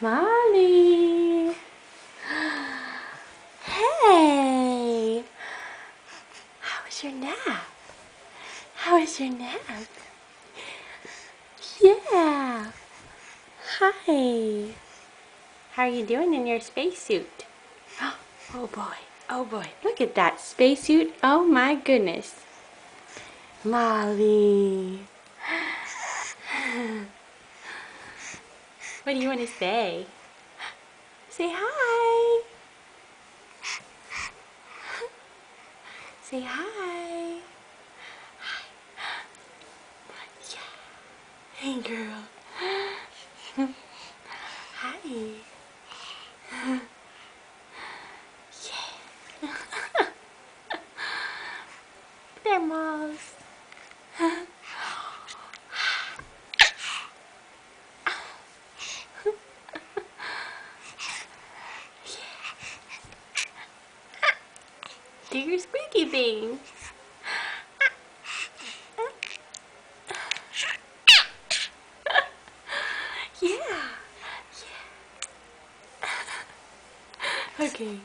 Molly. Hey. How was your nap? How was your nap? Yeah. Hi. How are you doing in your spacesuit? Oh boy. Oh boy. Look at that spacesuit. Oh my goodness. Molly. What do you want to say? Say hi. Say hi. Yeah. Hey girl. Hi. Yeah. There, Moss. Do your squeaky thing. Yeah. Yeah. Okay.